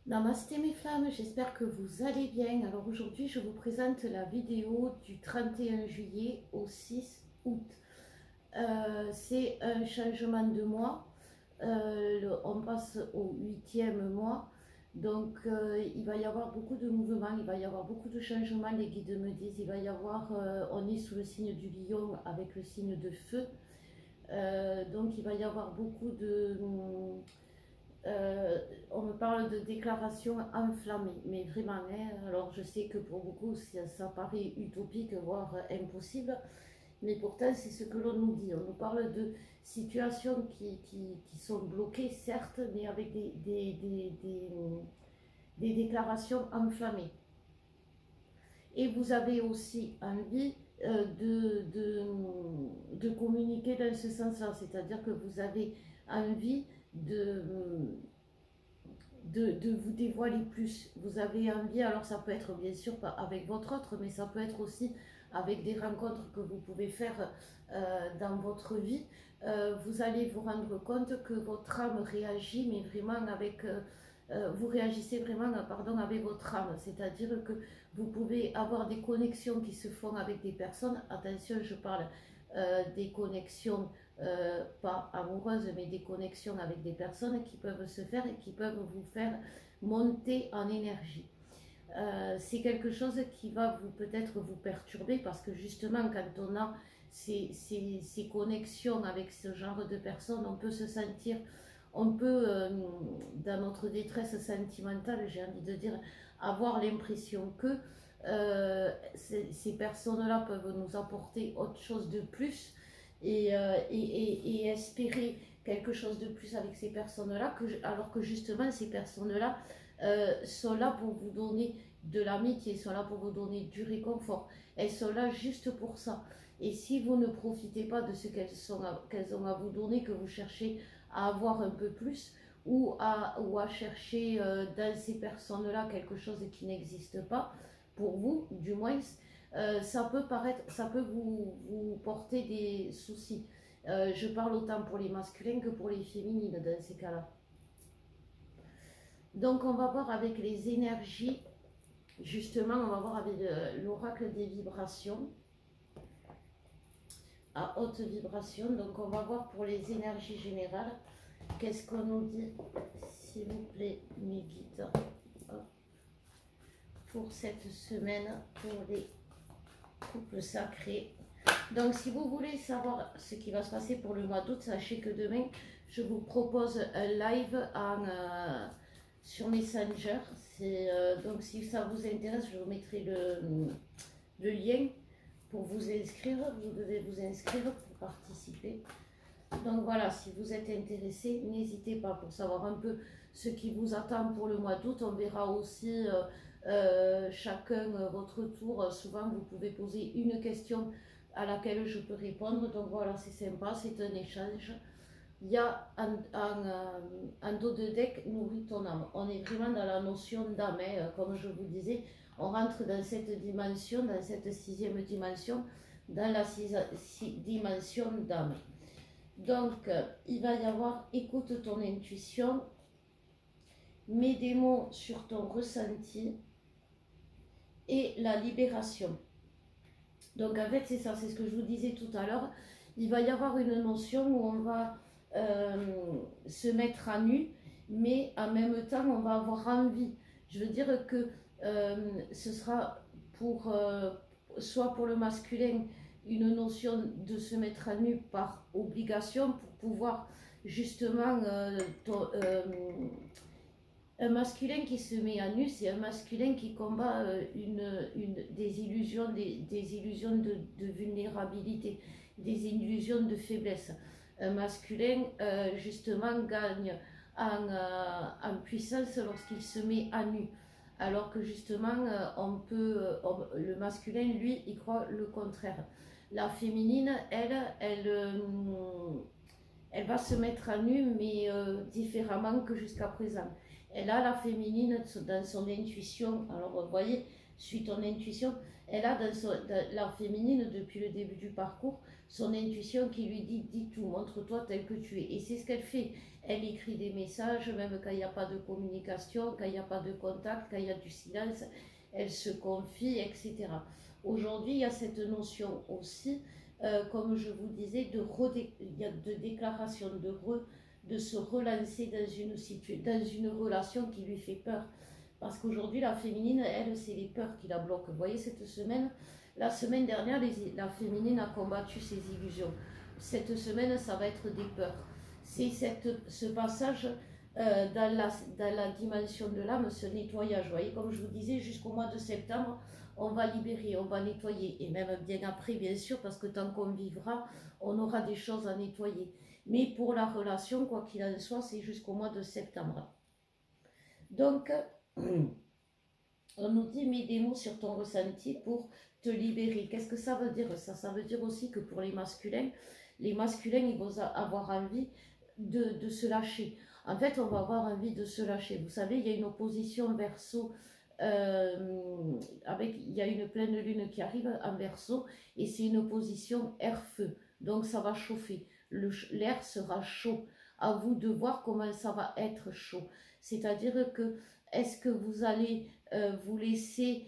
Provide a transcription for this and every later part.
Namasté mes flammes, j'espère que vous allez bien. Alors aujourd'hui, je vous présente la vidéo du 31 juillet au 6 août. C'est un changement de mois. On passe au 8e mois. Donc il va y avoir beaucoup de mouvements, il va y avoir beaucoup de changements. Les guides me disent, il va y avoir, on est sous le signe du lion avec le signe de feu. Donc il va y avoir beaucoup de... on me parle de déclarations enflammées, mais vraiment, hein, alors je sais que pour beaucoup ça paraît utopique, voire impossible, mais pourtant c'est ce que l'on nous dit. On nous parle de situations qui sont bloquées, certes, mais avec des déclarations enflammées. Et vous avez aussi envie de communiquer dans ce sens-là, c'est-à-dire que vous avez envie de vous dévoiler plus. Vous avez envie, alors ça peut être bien sûr pas avec votre autre, mais ça peut être aussi avec des rencontres que vous pouvez faire dans votre vie. Vous allez vous rendre compte que votre âme réagit, mais vraiment avec... vous réagissez vraiment pardon, avec votre âme, c'est-à-dire que vous pouvez avoir des connexions qui se font avec des personnes. Attention, je parle des connexions pas amoureuses, mais des connexions avec des personnes qui peuvent se faire et qui peuvent vous faire monter en énergie. C'est quelque chose qui va peut-être vous perturber parce que justement quand on a ces connexions avec ce genre de personnes, on peut se sentir, on peut dans notre détresse sentimentale, j'ai envie de dire, avoir l'impression que ces personnes-là peuvent nous apporter autre chose de plus et espérer quelque chose de plus avec ces personnes-là, alors que justement ces personnes-là sont là pour vous donner de l'amitié, sont là pour vous donner du réconfort, elles sont là juste pour ça. Et si vous ne profitez pas de ce qu'elles ont à vous donner, que vous cherchez à avoir un peu plus, ou à chercher dans ces personnes-là quelque chose qui n'existe pas, pour vous du moins, ça peut vous porter des soucis. Je parle autant pour les masculins que pour les féminines dans ces cas-là. Donc on va voir avec les énergies, justement on va voir avec l'oracle des vibrations, à haute vibration. Donc on va voir pour les énergies générales, qu'est-ce qu'on nous dit, s'il vous plaît mes guides, pour cette semaine, pour les couple sacré. Donc si vous voulez savoir ce qui va se passer pour le mois d'août, sachez que demain je vous propose un live sur Messenger. Donc si ça vous intéresse, je vous mettrai le lien pour vous inscrire. Vous devez vous inscrire pour participer. Donc voilà, si vous êtes intéressé, n'hésitez pas pour savoir un peu ce qui vous attend pour le mois d'août. On verra aussi chacun votre tour. Souvent vous pouvez poser une question à laquelle je peux répondre. Donc voilà, c'est sympa, c'est un échange. Il y a un dos de deck, nourrit ton âme. On est vraiment dans la notion d'âme, hein, comme je vous disais. On rentre dans cette dimension, dans cette sixième dimension, dans la dimension d'âme. Donc, il va y avoir, écoute ton intuition, mets des mots sur ton ressenti et la libération. Donc, en fait, c'est ça, c'est ce que je vous disais tout à l'heure. Il va y avoir une notion où on va se mettre à nu, mais en même temps, on va avoir envie. Je veux dire que ce sera pour, soit pour le masculin, une notion de se mettre à nu par obligation pour pouvoir justement un masculin qui se met à nu, c'est un masculin qui combat des illusions, des illusions de vulnérabilité, des illusions de faiblesse. Un masculin justement gagne en puissance lorsqu'il se met à nu. Alors que justement, le masculin, lui, il croit le contraire. La féminine, elle va se mettre à nu, mais différemment que jusqu'à présent. Elle a la féminine dans son intuition. Alors, vous voyez, suis ton intuition. Elle a dans la féminine, depuis le début du parcours, son intuition qui lui dit, dis tout, montre-toi tel que tu es. Et c'est ce qu'elle fait. Elle écrit des messages, même quand il n'y a pas de communication, quand il n'y a pas de contact, quand il y a du silence, elle se confie, etc. Aujourd'hui, il y a cette notion aussi, comme je vous disais, de déclaration, de se relancer dans une relation qui lui fait peur. Parce qu'aujourd'hui, la féminine, elle, c'est les peurs qui la bloquent. Vous voyez, cette semaine, la semaine dernière, la féminine a combattu ses illusions. Cette semaine, ça va être des peurs. C'est ce passage dans la dimension de l'âme, ce nettoyage. Vous voyez, comme je vous disais, jusqu'au mois de septembre, on va libérer, on va nettoyer. Et même bien après, bien sûr, parce que tant qu'on vivra, on aura des choses à nettoyer. Mais pour la relation, quoi qu'il en soit, c'est jusqu'au mois de septembre. Donc, on nous dit, mets des mots sur ton ressenti pour te libérer. Qu'est-ce que ça veut dire ça? Ça veut dire aussi que pour les masculins, ils vont avoir envie de se lâcher. En fait, on va avoir envie de se lâcher. Vous savez, il y a une opposition Verseau, il y a une pleine lune qui arrive en Verseau, et c'est une opposition air-feu. Donc ça va chauffer. L'air sera chaud. À vous de voir comment ça va être chaud. C'est-à-dire que, est-ce que vous allez vous laisser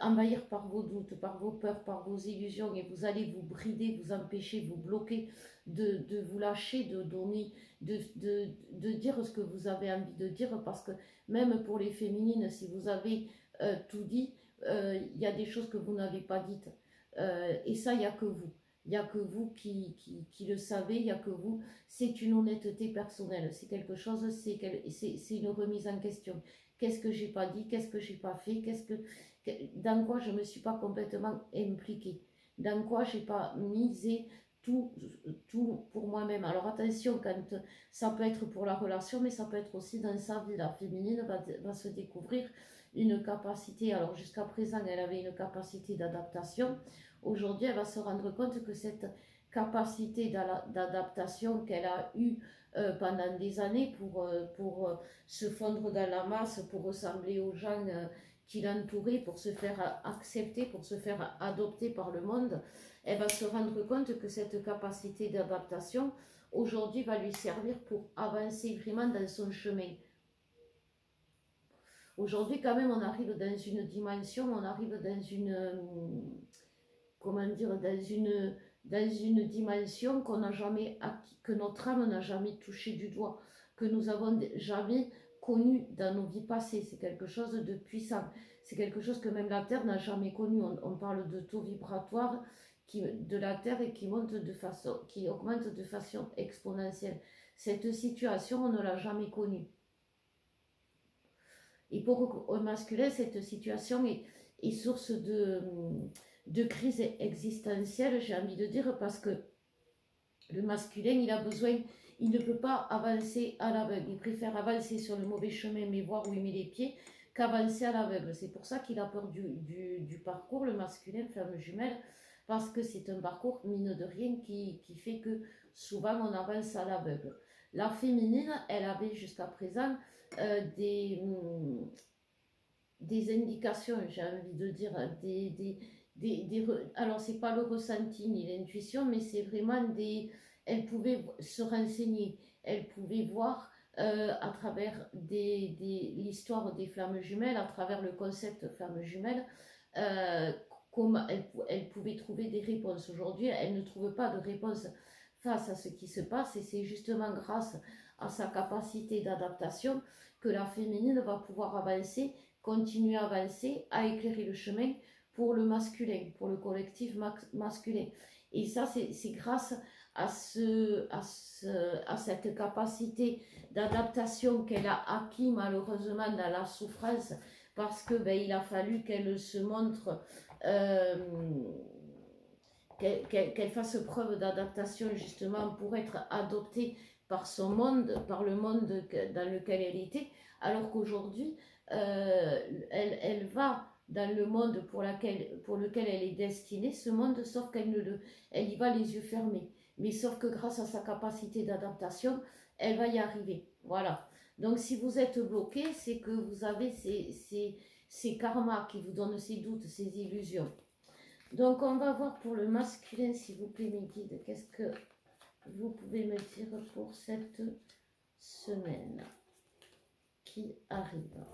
envahir par vos doutes, par vos peurs, par vos illusions, et vous allez vous brider, vous empêcher, vous bloquer de vous lâcher, de donner, de dire ce que vous avez envie de dire, parce que même pour les féminines, si vous avez tout dit, il y a des choses que vous n'avez pas dites. Et ça, il n'y a que vous. Il n'y a que vous qui le savez, il n'y a que vous. C'est une honnêteté personnelle. C'est quelque chose, c'est une remise en question. Qu'est-ce que j'ai pas dit? Qu'est-ce que j'ai pas fait? Dans quoi je me suis pas complètement impliquée? Dans quoi j'ai pas misé tout pour moi-même? Alors attention, quand ça peut être pour la relation, mais ça peut être aussi dans sa vie. La féminine va se découvrir une capacité. Alors jusqu'à présent, elle avait une capacité d'adaptation. Aujourd'hui, elle va se rendre compte que cette capacité d'adaptation qu'elle a eue pendant des années pour se fondre dans la masse, pour ressembler aux gens qui l'entouraient, pour se faire accepter, pour se faire adopter par le monde, elle va se rendre compte que cette capacité d'adaptation, aujourd'hui, va lui servir pour avancer vraiment dans son chemin. Aujourd'hui, quand même, on arrive dans une dimension, on arrive dans une... comment dire, dans une dimension qu'on n'a jamais acquis, que notre âme n'a jamais touché du doigt, que nous avons jamais connu dans nos vies passées. C'est quelque chose de puissant. C'est quelque chose que même la Terre n'a jamais connu. On parle de taux vibratoire de la Terre et qui augmente de façon exponentielle. Cette situation, on ne l'a jamais connue. Et pour un masculin, cette situation est source de crise existentielle, j'ai envie de dire, parce que le masculin, il ne peut pas avancer à l'aveugle. Il préfère avancer sur le mauvais chemin, mais voir où il met les pieds, qu'avancer à l'aveugle. C'est pour ça qu'il a peur du parcours, le masculin, flamme jumelle, parce que c'est un parcours, mine de rien, qui fait que souvent on avance à l'aveugle. La féminine, elle avait jusqu'à présent des indications, j'ai envie de dire, alors c'est pas le ressenti ni l'intuition, mais c'est vraiment elle pouvait se renseigner, elle pouvait voir à travers l'histoire des flammes jumelles, à travers le concept flammes jumelles, comment elle pouvait trouver des réponses. Aujourd'hui, elle ne trouve pas de réponse face à ce qui se passe, et c'est justement grâce à sa capacité d'adaptation que la féminine va pouvoir avancer, continuer à avancer, à éclairer le chemin pour le masculin, pour le collectif masculin. Et ça, c'est grâce à cette capacité d'adaptation qu'elle a acquis malheureusement dans la souffrance, parce que il a fallu qu'elle se montre, qu'elle fasse preuve d'adaptation justement pour être adoptée par son monde, par le monde dans lequel elle était, alors qu'aujourd'hui, elle va dans le monde pour lequel elle est destinée, ce monde, sauf elle y va les yeux fermés. Mais sauf que grâce à sa capacité d'adaptation, elle va y arriver. Voilà. Donc si vous êtes bloqué, c'est que vous avez ces karmas qui vous donnent ces doutes, ces illusions. Donc, on va voir pour le masculin, s'il vous plaît, mes guides, qu'est-ce que vous pouvez me dire pour cette semaine qui arrive.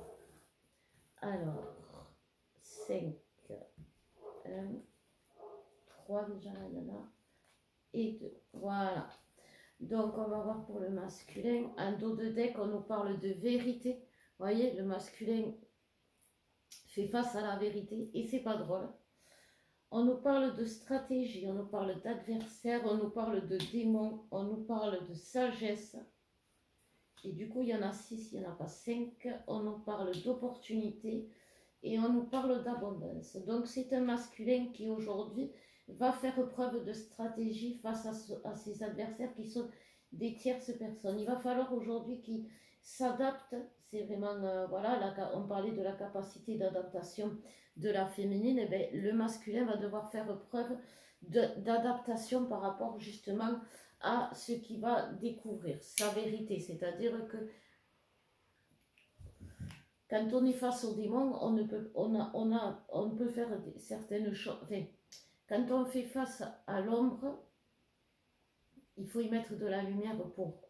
Alors, 5, 1, 3 déjà, il y en a, et 2. Voilà. Donc, on va voir pour le masculin. En dos de deck, on nous parle de vérité. Vous voyez, le masculin fait face à la vérité et c'est pas drôle. On nous parle de stratégie, on nous parle d'adversaire, on nous parle de démon, on nous parle de sagesse. Et du coup, il y en a 6, il n'y en a pas 5. On nous parle d'opportunité et on nous parle d'abondance. Donc, c'est un masculin qui aujourd'hui va faire preuve de stratégie face à ses adversaires qui sont des tierces personnes. Il va falloir aujourd'hui qu'il s'adapte. C'est vraiment, voilà, on parlait de la capacité d'adaptation de la féminine. Et bien, le masculin va devoir faire preuve d'adaptation par rapport justement à ce qu'il va découvrir, sa vérité. C'est-à-dire que quand on est face au démon, on peut faire certaines choses. Enfin, quand on fait face à l'ombre, il faut y mettre de la lumière pour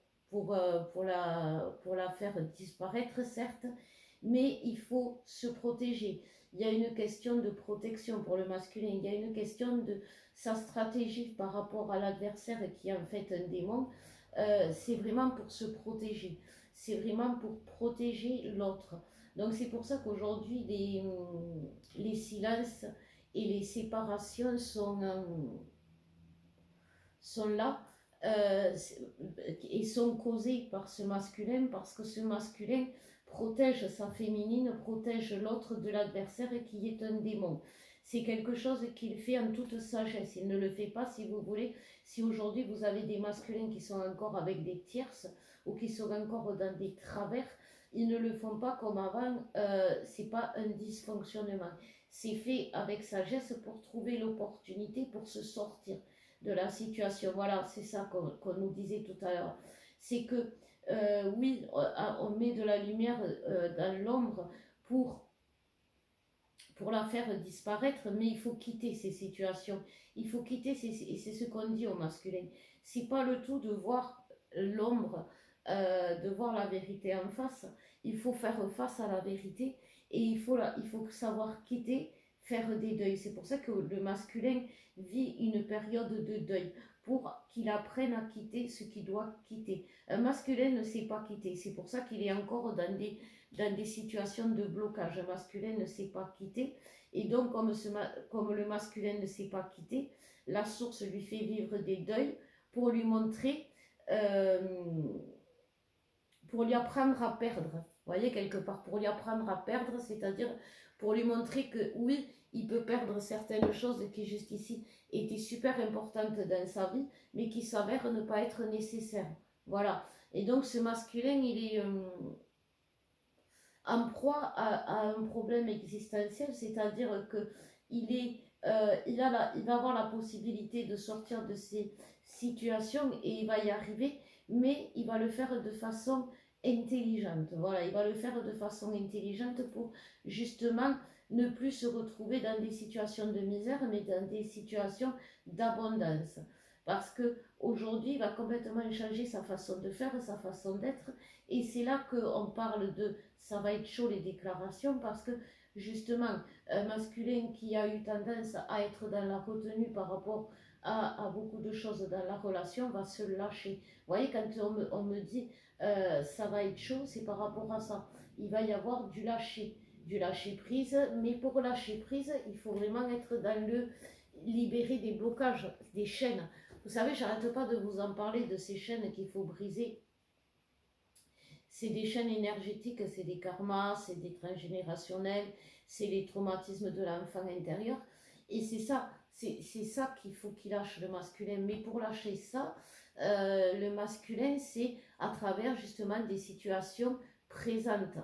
la faire disparaître, certes, mais il faut se protéger. Il y a une question de protection pour le masculin, il y a une question de sa stratégie par rapport à l'adversaire qui est en fait un démon. C'est vraiment pour se protéger, c'est vraiment pour protéger l'autre. Donc c'est pour ça qu'aujourd'hui les silences et les séparations sont là et sont causées par ce masculin, parce que ce masculin protège sa féminine, protège l'autre de l'adversaire qui est un démon. C'est quelque chose qu'il fait en toute sagesse. Il ne le fait pas, si vous voulez, si aujourd'hui vous avez des masculins qui sont encore avec des tierces ou qui sont encore dans des travers, ils ne le font pas comme avant. C'est pas un dysfonctionnement. C'est fait avec sagesse pour trouver l'opportunité pour se sortir de la situation. Voilà, c'est ça qu'on nous disait tout à l'heure. C'est que, oui, on met de la lumière dans l'ombre pour la faire disparaître, mais il faut quitter ces situations. Il faut quitter, et c'est ce qu'on dit au masculin. C'est pas le tout de voir l'ombre, de voir la vérité en face. Il faut faire face à la vérité et il faut savoir quitter, faire des deuils. C'est pour ça que le masculin vit une période de deuil pour qu'il apprenne à quitter ce qu'il doit quitter. Un masculin ne sait pas quitter. C'est pour ça qu'il est encore dans des situations de blocage. Un masculin ne sait pas quitter. Et donc, comme le masculin ne sait pas quitter, la source lui fait vivre des deuils pour lui montrer, pour lui apprendre à perdre. Vous voyez, quelque part, pour lui apprendre à perdre, c'est-à-dire pour lui montrer que oui, il peut perdre certaines choses qui jusqu'ici étaient super importantes dans sa vie, mais qui s'avèrent ne pas être nécessaires. Voilà. Et donc, ce masculin, il est en proie à un problème existentiel, c'est-à-dire qu'il va avoir la possibilité de sortir de ces situations et il va y arriver, mais il va le faire de façon intelligente. Voilà, il va le faire de façon intelligente pour justement ne plus se retrouver dans des situations de misère, mais dans des situations d'abondance. Parce que aujourd'hui, il va complètement changer sa façon de faire, sa façon d'être, et c'est là qu'on parle de ça va être chaud les déclarations, parce que justement, un masculin qui a eu tendance à être dans la retenue par rapport à beaucoup de choses dans la relation va se lâcher. Vous voyez, quand on me dit ça va être chaud, c'est par rapport à ça. Il va y avoir du lâcher prise, mais pour lâcher prise, il faut vraiment être dans le libérer des blocages, des chaînes. Vous savez, j'arrête pas de vous en parler de ces chaînes qu'il faut briser. C'est des chaînes énergétiques, c'est des karmas, c'est des transgénérationnels, c'est les traumatismes de l'enfant intérieur. Et c'est ça qu'il faut qu'il lâche, le masculin. Mais pour lâcher ça, le masculin, c'est à travers justement des situations présentes.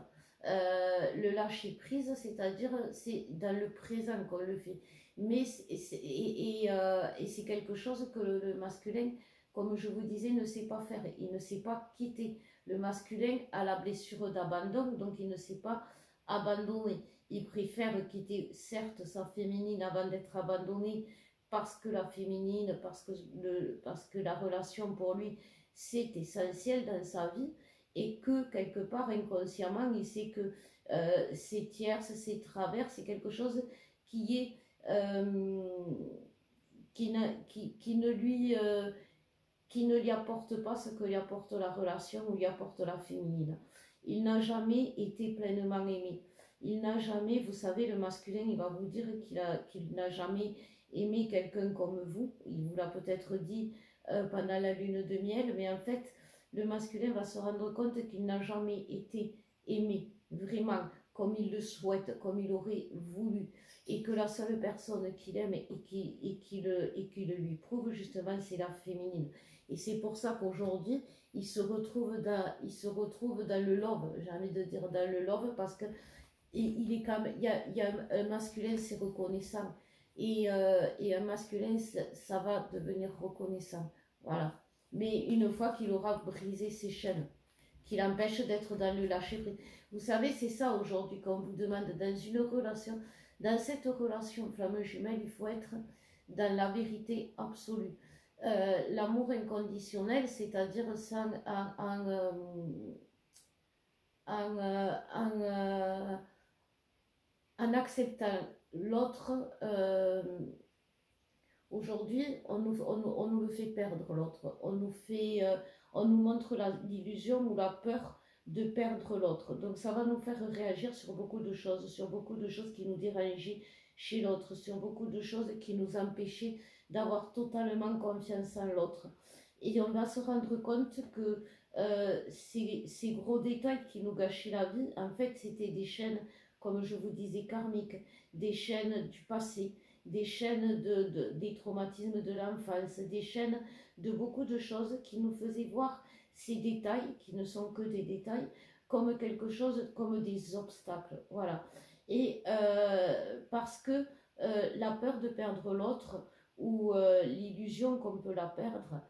Le lâcher prise, c'est-à-dire c'est dans le présent qu'on le fait. Mais c'est quelque chose que le masculin, comme je vous disais, ne sait pas faire. Il ne sait pas quitter. Le masculin a la blessure d'abandon, donc il ne sait pas abandonné. Il préfère quitter certes sa féminine avant d'être abandonné parce que la féminine, parce que la relation pour lui, c'est essentiel dans sa vie et que quelque part inconsciemment, il sait que ces tierces, ces travers, c'est quelque chose qui est qui ne lui apporte pas ce que lui apporte la relation ou lui apporte la féminine. Il n'a jamais été pleinement aimé. Il n'a jamais, vous savez, le masculin, il va vous dire qu'il n'a jamais aimé quelqu'un comme vous. Il vous l'a peut-être dit pendant la lune de miel, mais en fait, le masculin va se rendre compte qu'il n'a jamais été aimé, vraiment, comme il le souhaite, comme il aurait voulu. Et que la seule personne qu'il aime et qui le lui prouve, justement, c'est la féminine. Et c'est pour ça qu'aujourd'hui, il se retrouve dans le love, j'ai envie de dire dans le love, parce que il est quand même, il y a un masculin, c'est reconnaissant. Et un masculin, ça va devenir reconnaissant. Voilà. Mais une fois qu'il aura brisé ses chaînes, qui l'empêche d'être dans le lâcher prise. Vous savez, c'est ça aujourd'hui qu'on vous demande dans une relation. Dans cette relation flamme jumelle, il faut être dans la vérité absolue. L'amour inconditionnel, c'est-à-dire en acceptant l'autre. Aujourd'hui, on nous le fait perdre l'autre. On nous montre l'illusion ou la peur de perdre l'autre. Donc ça va nous faire réagir sur beaucoup de choses qui nous dérangeaient chez l'autre, sur beaucoup de choses qui nous empêchaient d'avoir totalement confiance en l'autre. Et on va se rendre compte que ces gros détails qui nous gâchaient la vie, en fait, c'était des chaînes, comme je vous disais, karmiques, des chaînes du passé, des chaînes des traumatismes de l'enfance, des chaînes de beaucoup de choses qui nous faisaient voir ces détails, qui ne sont que des détails, comme quelque chose, comme des obstacles. Voilà. Et parce que la peur de perdre l'autre ou l'illusion qu'on peut la perdre,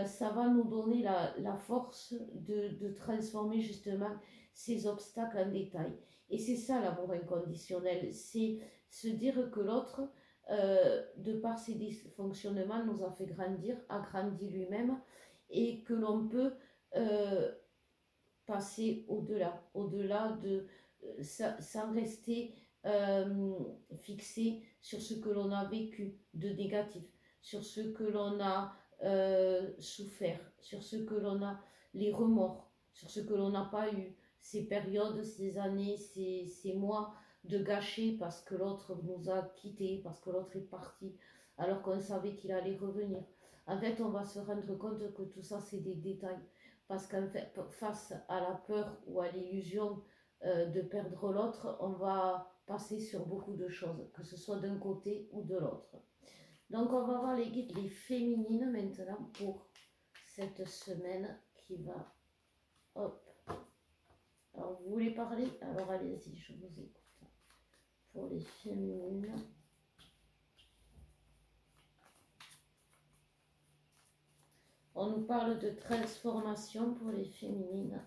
ça va nous donner la force de transformer justement ces obstacles en détails. Et c'est ça l'amour inconditionnel, c'est se dire que l'autre, de par ses dysfonctionnements, nous a fait grandir, a grandi lui-même, et que l'on peut passer au-delà de sans rester fixé sur ce que l'on a vécu de négatif, sur ce que l'on a souffert, sur ce que l'on a, les remords, sur ce que l'on n'a pas eu, ces périodes, ces années, ces mois de gâcher parce que l'autre nous a quittés, parce que l'autre est parti, alors qu'on savait qu'il allait revenir. En fait, on va se rendre compte que tout ça, c'est des détails. Parce qu'en fait, face à la peur ou à l'illusion de perdre l'autre, on va passer sur beaucoup de choses, que ce soit d'un côté ou de l'autre. Donc, on va voir les guides, les féminines maintenant pour cette semaine qui va. Hop. Alors, vous voulez parler? Alors, allez-y, je vous écoute. Pour les féminines. On nous parle de transformation pour les féminines,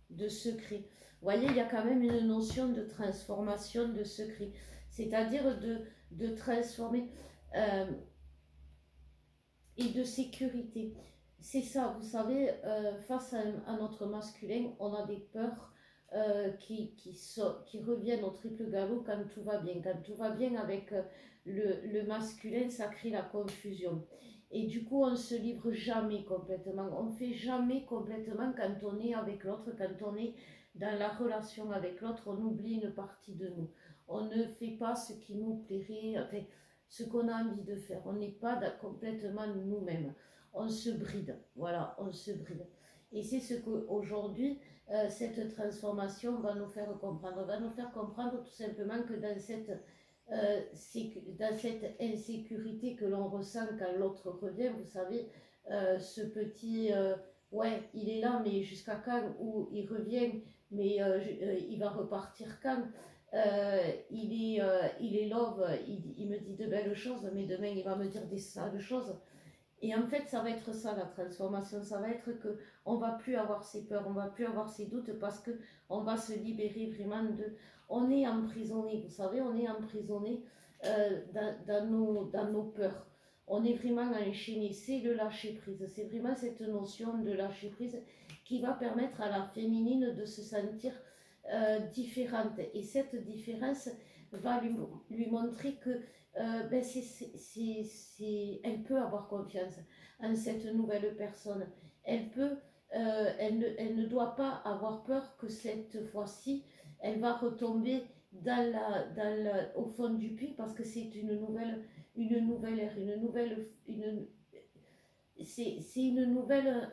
de secret. Vous voyez, il y a quand même une notion de transformation, de secret. C'est-à-dire de transformer et de sécurité. C'est ça, vous savez, face à notre masculin, on a des peurs qui reviennent au triple galop quand tout va bien. Quand tout va bien avec le masculin, ça crée la confusion. Et du coup, on ne se livre jamais complètement. On ne fait jamais complètement quand on est avec l'autre, quand on est dans la relation avec l'autre, on oublie une partie de nous. On ne fait pas ce qui nous plairait, enfin, ce qu'on a envie de faire. On n'est pas complètement nous-mêmes. On se bride. Voilà, on se bride. Et c'est ce qu'aujourd'hui, cette transformation va nous faire comprendre. Va nous faire comprendre tout simplement que dans cette insécurité que l'on ressent quand l'autre revient, vous savez, ce petit ouais, il est là, mais jusqu'à quand, ou il revient, mais il va repartir quand, il est love, il me dit de belles choses, mais demain il va me dire des sales choses. Et en fait, ça va être ça la transformation, ça va être que on va plus avoir ces peurs, on va plus avoir ces doutes parce que on va se libérer vraiment de. On est emprisonné, vous savez, on est emprisonné dans nos peurs. On est vraiment enchaîné, c'est le lâcher prise, c'est vraiment cette notion de lâcher prise qui va permettre à la féminine de se sentir différente. Et cette différence va lui montrer que ben elle peut avoir confiance en cette nouvelle personne. Elle ne doit pas avoir peur que cette fois-ci, elle va retomber au fond du puits parce que c'est une nouvelle ère, c'est une nouvelle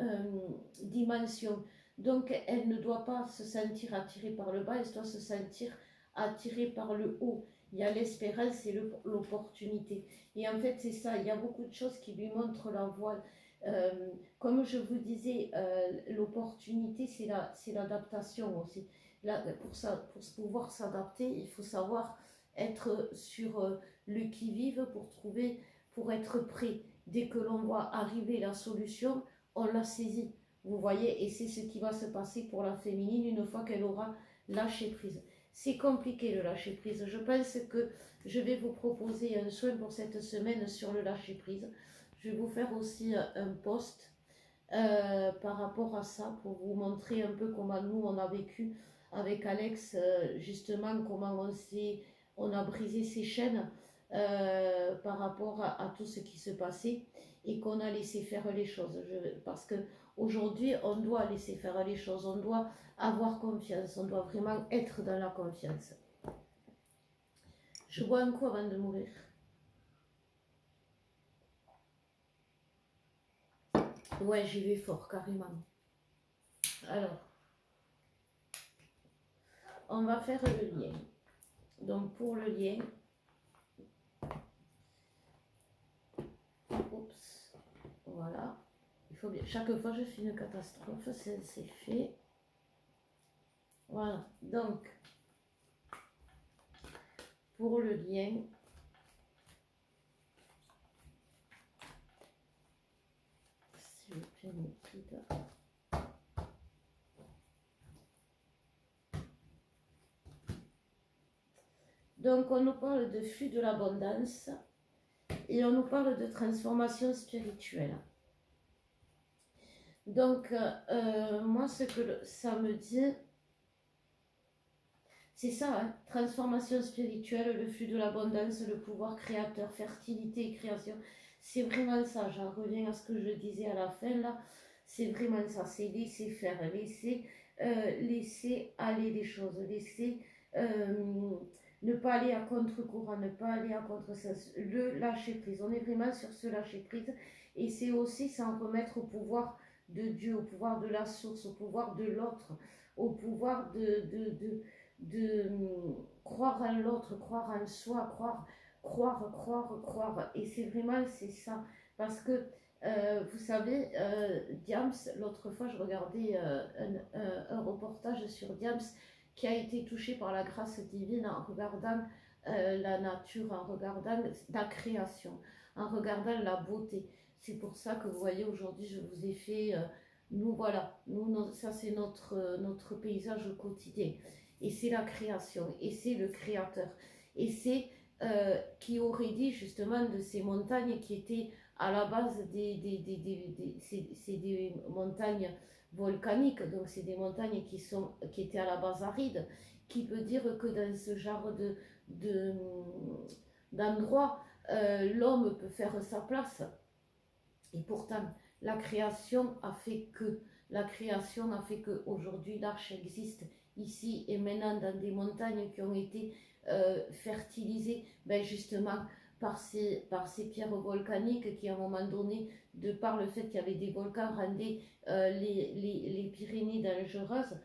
dimension. Donc, elle ne doit pas se sentir attirée par le bas, elle doit se sentir attirée par le haut. Il y a l'espérance et l'opportunité. Et en fait, c'est ça, il y a beaucoup de choses qui lui montrent la voie. Comme je vous disais, l'opportunité, c'est l'adaptation aussi. Là, pour pouvoir s'adapter, il faut savoir être sur le qui-vive pour être prêt. Dès que l'on voit arriver la solution, on la saisit. Vous voyez, et c'est ce qui va se passer pour la féminine une fois qu'elle aura lâché prise. C'est compliqué le lâcher prise. Je pense que je vais vous proposer un soin pour cette semaine sur le lâcher prise. Je vais vous faire aussi un post par rapport à ça pour vous montrer un peu comment nous on a vécu avec Alex, justement comment on a brisé ses chaînes par rapport à tout ce qui se passait et qu'on a laissé faire les choses. Parce que aujourd'hui on doit laisser faire les choses, on doit avoir confiance, on doit vraiment être dans la confiance. Je bois un coup avant de mourir. Ouais, j'y vais fort, carrément. Alors, on va faire le lien. Donc, pour le lien, oups, voilà. Il faut bien, chaque fois je fais une catastrophe, c'est fait. Voilà, donc, pour le lien, si je fais une petite... Donc, on nous parle de flux de l'abondance et on nous parle de transformation spirituelle. Donc, moi, ce que ça me dit, c'est ça, hein, transformation spirituelle, le flux de l'abondance, le pouvoir créateur, fertilité et création. C'est vraiment ça, j'en reviens à ce que je disais à la fin, là. C'est vraiment ça, c'est laisser faire, laisser aller les choses, laisser... ne pas aller à contre-courant, ne pas aller à contre-sens, le lâcher prise. On est vraiment sur ce lâcher prise et c'est aussi s'en remettre au pouvoir de Dieu, au pouvoir de la source, au pouvoir de l'autre, au pouvoir de croire en l'autre, croire en soi, croire. Et c'est vraiment, c'est ça. Parce que, vous savez, Diams, l'autre fois, je regardais un reportage sur Diams, qui a été touché par la grâce divine en regardant la nature, en regardant la création, en regardant la beauté. C'est pour ça que vous voyez aujourd'hui, je vous ai fait, nous voilà, ça c'est notre paysage quotidien. Et c'est la création, et c'est le créateur. Et c'est qui aurait dit justement de ces montagnes qui étaient à la base c'est des montagnes volcaniques, donc c'est des montagnes qui étaient à la base arides, qui peut dire que dans ce genre d'endroit, l'homme peut faire sa place. Et pourtant, la création a fait que aujourd'hui l'arche existe ici et maintenant dans des montagnes qui ont été fertilisées ben justement par ces pierres volcaniques qui à un moment donné, de par le fait qu'il y avait des volcans, rendaient les Pyrénées dangereuses.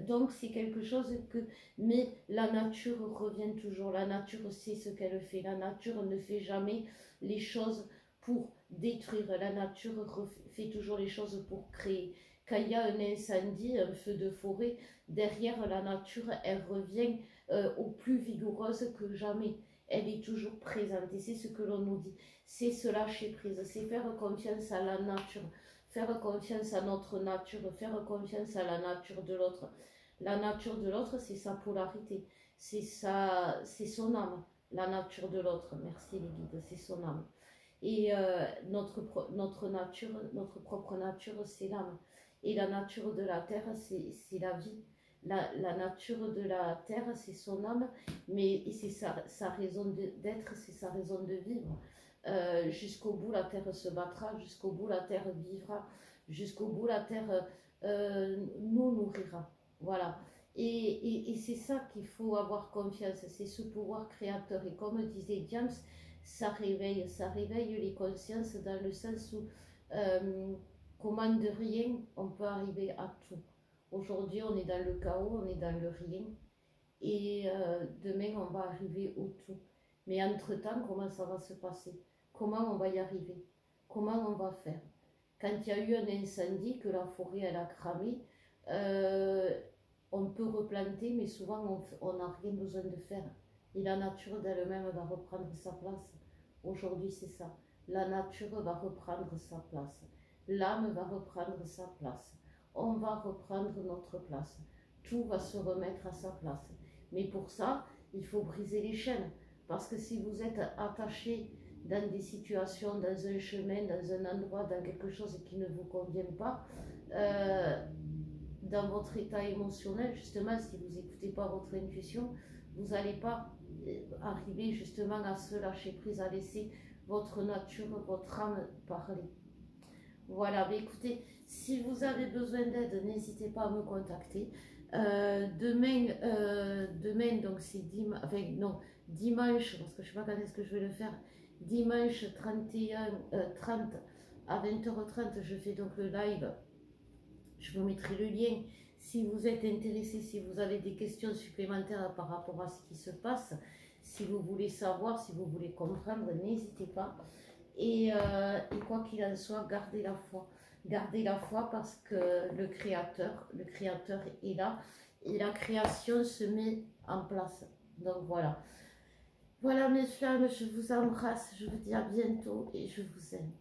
Donc c'est quelque chose que... Mais la nature revient toujours, la nature sait ce qu'elle fait, la nature ne fait jamais les choses pour détruire, la nature fait toujours les choses pour créer. Quand il y a un incendie, un feu de forêt, derrière la nature, elle revient au plus vigoureuse que jamais. elle est toujours présente. Et c'est ce que l'on nous dit. C'est se lâcher prise, c'est faire confiance à la nature, faire confiance à notre nature, faire confiance à la nature de l'autre. La nature de l'autre, c'est sa polarité, c'est son âme. La nature de l'autre, merci les guides, c'est son âme. Et notre nature, notre propre nature, c'est l'âme. Et la nature de la terre, c'est la vie. La nature de la terre, c'est son âme, mais c'est sa raison d'être, c'est sa raison de vivre. Jusqu'au bout, la terre se battra, jusqu'au bout, la terre vivra, jusqu'au bout, la terre nous nourrira. Voilà. Et c'est ça qu'il faut avoir confiance, c'est ce pouvoir créateur. Et comme disait James, ça réveille les consciences dans le sens où, comment de rien, on peut arriver à tout. Aujourd'hui, on est dans le chaos, on est dans le rien. Et demain, on va arriver au tout. Mais entre-temps, comment ça va se passer? Comment on va y arriver? Comment on va faire? Quand il y a eu un incendie, que la forêt elle a cramé, on peut replanter, mais souvent on n'a rien besoin de faire. Et la nature d'elle-même va reprendre sa place. Aujourd'hui, c'est ça. La nature va reprendre sa place. L'âme va reprendre sa place. On va reprendre notre place. Tout va se remettre à sa place. Mais pour ça, il faut briser les chaînes. Parce que si vous êtes attaché dans des situations, dans un chemin, dans un endroit, dans quelque chose qui ne vous convient pas, dans votre état émotionnel, justement, si vous n'écoutez pas votre intuition, vous n'allez pas arriver justement à se lâcher prise, à laisser votre nature, votre âme parler. Voilà, mais écoutez, si vous avez besoin d'aide, n'hésitez pas à me contacter. Demain, donc c'est dimanche, enfin non, dimanche, parce que je ne sais pas quand est-ce que je vais le faire, dimanche 30 à 20h30, je fais donc le live. Je vous mettrai le lien si vous êtes intéressé, si vous avez des questions supplémentaires par rapport à ce qui se passe, si vous voulez savoir, si vous voulez comprendre, n'hésitez pas. Et quoi qu'il en soit, gardez la foi. Gardez la foi parce que le créateur est là et la création se met en place. Donc voilà. Voilà mes flammes, je vous embrasse, je vous dis à bientôt et je vous aime.